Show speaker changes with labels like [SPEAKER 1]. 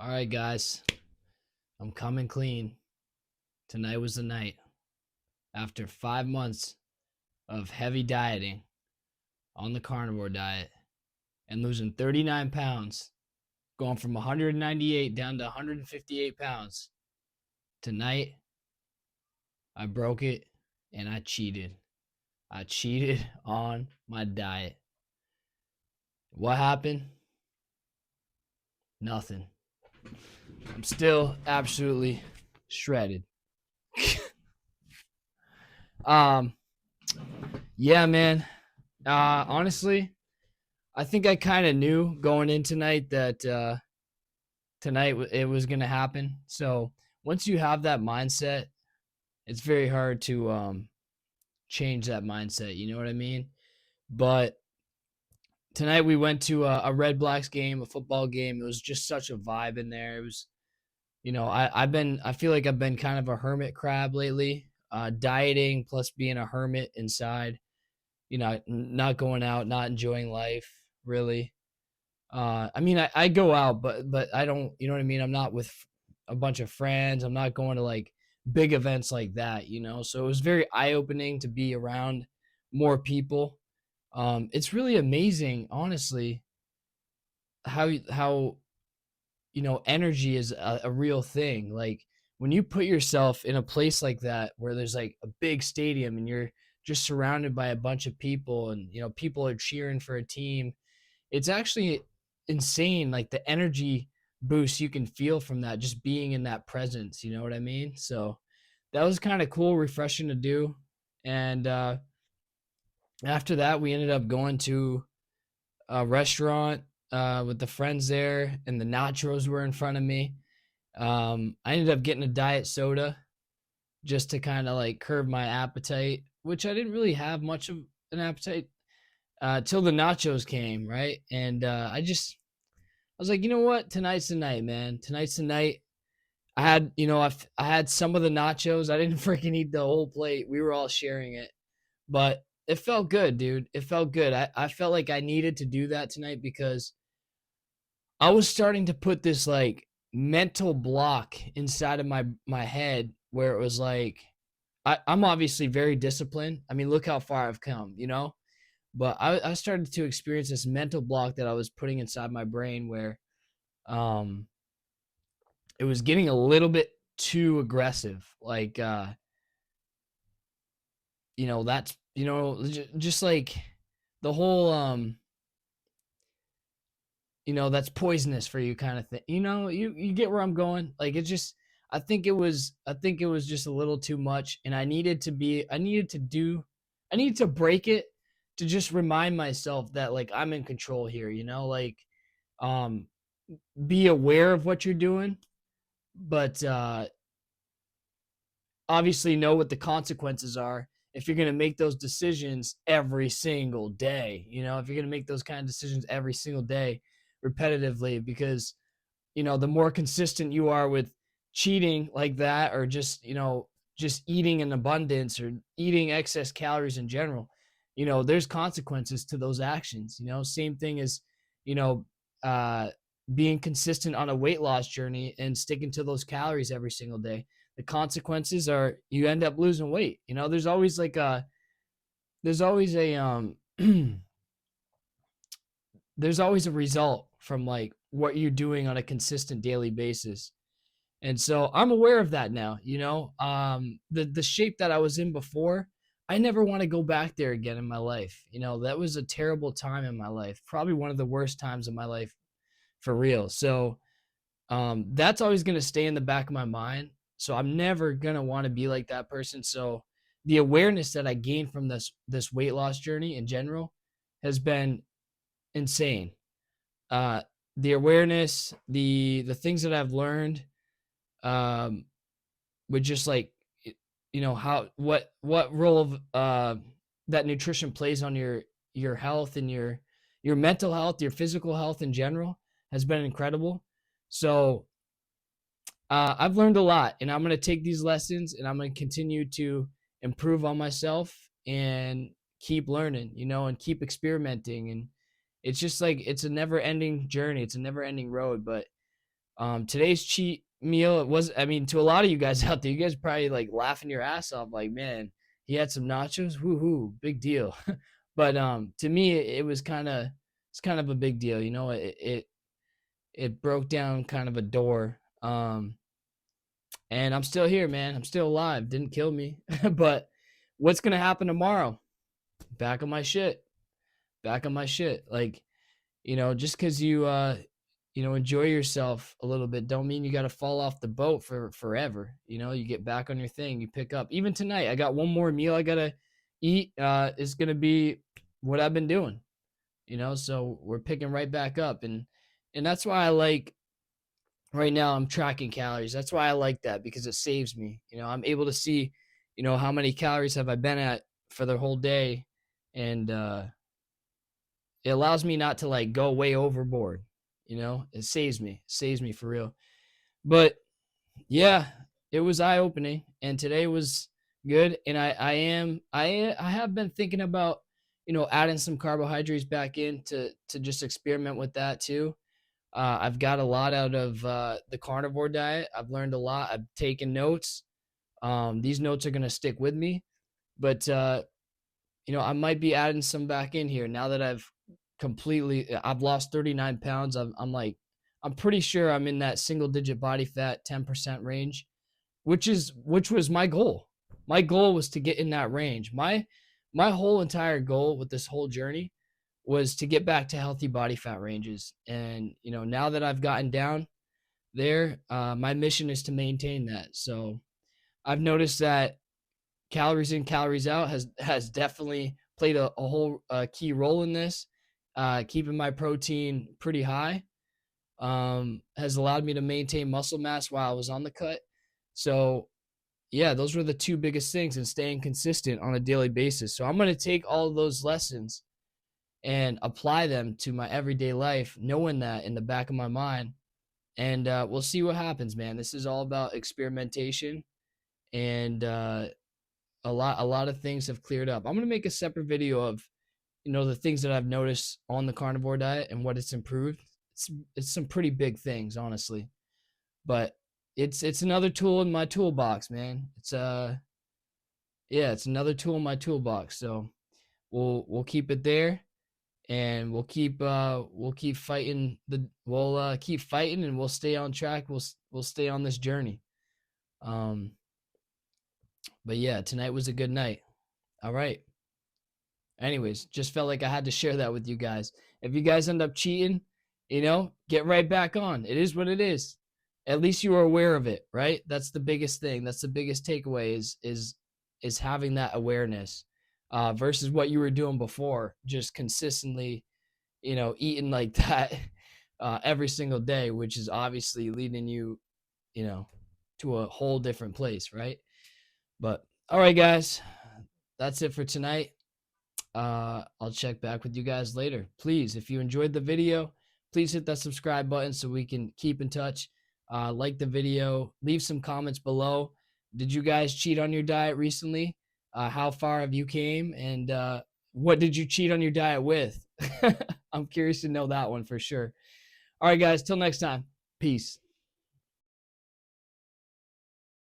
[SPEAKER 1] All right, guys, I'm coming clean. Tonight was the night. After 5 months of heavy dieting on the carnivore diet and losing 39 pounds, going from 198 down to 158 pounds, tonight I broke it and I cheated. I cheated on my diet. What happened? Nothing. I'm still absolutely shredded. um, yeah, man. Honestly, I think I kind of knew going in tonight that tonight it was going to happen. So once you have that mindset, it's very hard to change that mindset. You know what I mean? But tonight we went to a Red Blacks game, a football game. It was just such a vibe in there. It was, I feel like I've been kind of a hermit crab lately, dieting plus being a hermit inside. Not going out, not enjoying life really. I mean, I go out, but I don't. You know what I mean? I'm not with a bunch of friends. I'm not going to like big events like that. So it was very eye opening to be around more people. It's really amazing, honestly, how energy is a real thing. Like when you put yourself in a place like that where there's like a big stadium and you're just surrounded by a bunch of people and people are cheering for a team, it's actually insane, like the energy boost you can feel from that, just being in that presence, you know what I mean? So that was kind of cool, refreshing to do. And after that we ended up going to a restaurant with the friends there, and the nachos were in front of me. I ended up getting a diet soda just to kind of like curb my appetite, which I didn't really have much of an appetite till the nachos came, right? And I was like, you know what? Tonight's the night, man. Tonight's the night. I had some of the nachos. I didn't freaking eat the whole plate. We were all sharing it, but it felt good, dude. It felt good. I felt like I needed to do that tonight because I was starting to put this like mental block inside of my head where it was like I'm obviously very disciplined. I mean, look how far I've come. But I started to experience this mental block that I was putting inside my brain where um it was getting a little bit too aggressive. Like that's just like the whole that's poisonous for you kind of thing. You get where I'm going. Like it's just I think it was just a little too much, and I needed to break it to just remind myself that like I'm in control here, like um be aware of what you're doing, but obviously know what the consequences are if you're going to make those decisions every single day. If you're going to make those kind of decisions every single day repetitively, because the more consistent you are with cheating like that, or just eating in abundance or eating excess calories in general, there's consequences to those actions. Same thing as you know uh being consistent on a weight loss journey and sticking to those calories every single day. The consequences are you end up losing weight. There's always a there's always a result from like what you're doing on a consistent daily basis. And so I'm aware of that now. The shape that I was in before, I never want to go back there again in my life. That was a terrible time in my life, probably one of the worst times in my life, for real. So that's always going to stay in the back of my mind. So I'm never going to want to be like that person. So the awareness that I gained from this weight loss journey in general has been insane. uh the awareness, the things that I've learned, um with just like how what role of that nutrition plays on your health and your mental health, your physical health in general, has been incredible. So I've learned a lot, and I'm going to take these lessons and I'm going to continue to improve on myself and keep learning, and keep experimenting. And it's just like it's a never ending journey, it's a never ending road. But Today's cheat meal, it was, I mean, to a lot of you guys out there, you guys probably like laughing your ass off, like, man, he had some nachos, woohoo, big deal. But to me, it was kind of, it's kind of a big deal, you know. It broke down kind of a door. And I'm still here, man. I'm still alive. Didn't kill me. But what's gonna happen tomorrow? Back on my shit. Back on my shit. Like, you know, just because you you know, enjoy yourself a little bit, don't mean you got to fall off the boat for forever. You know, you get back on your thing, you pick up. Even tonight, I got one more meal I gotta eat. Is gonna be what I've been doing. You know, so we're picking right back up, and that's why I like, right now I'm tracking calories. That's why I like that, because it saves me. You know, I'm able to see, you know, how many calories have I been at for the whole day, and it allows me not to like go way overboard. You know, saves me for real. But yeah, it was eye opening, and today was good. And I have been thinking about, you know, adding some carbohydrates back in to just experiment with that too. I've got a lot out of the carnivore diet. I've learned a lot. I've taken notes. These notes are gonna stick with me, but you know, I might be adding some back in here now that I've lost 39 pounds. I'm like, I'm pretty sure I'm in that single digit body fat 10% range, which was my goal. My goal was to get in that range. My whole entire goal with this whole journey was to get back to healthy body fat ranges. And you know, now that I've gotten down there, my mission is to maintain that. So I've noticed that calories in, calories out has definitely played a whole key role in this. Keeping my protein pretty high has allowed me to maintain muscle mass while I was on the cut. So yeah, those were the two biggest things, and staying consistent on a daily basis. So I'm going to take all of those lessons and apply them to my everyday life, knowing that in the back of my mind. And we'll see what happens, man. This is all about experimentation, and a lot of things have cleared up. I'm gonna make a separate video of, you know, the things that I've noticed on the carnivore diet and what it's improved. It's some pretty big things, honestly, but it's another tool in my toolbox, man. It's yeah, it's another tool in my toolbox. So we'll keep it there, and we'll keep fighting we'll keep fighting, and we'll stay on track. We'll stay on this journey. Um, but yeah, tonight was a good night. All right. Anyways, just felt like I had to share that with you guys. If you guys end up cheating, you know, get right back on. It is what it is. At least you are aware of it, right? That's the biggest thing. That's the biggest takeaway is having that awareness versus what you were doing before, just consistently, you know, eating like that every single day, which is obviously leading you, you know, to a whole different place, right? But all right, guys, that's it for tonight. I'll check back with you guys later. Please, if you enjoyed the video, please hit that subscribe button so we can keep in touch. Like the video, leave some comments below. Did you guys cheat on your diet recently? How far have you came? And what did you cheat on your diet with? I'm curious to know that one for sure. All right, guys, till next time. Peace.